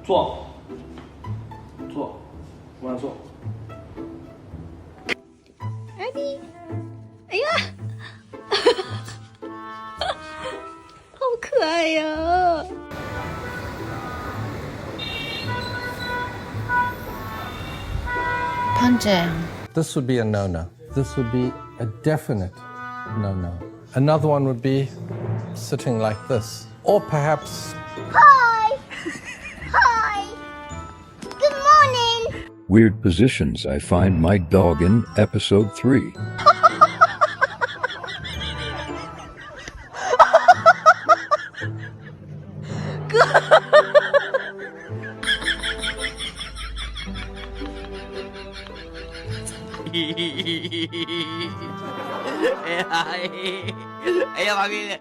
坐，坐，往上坐。艾比，哎呀，好可爱呀！ Punjang. This would be a no-no. This would be a definite no-no. Another one would be sitting like this. Or perhaps Hi! Hi! Good morning! Weird positions I find my dog in episode 3. Ay, ay, ay, ay,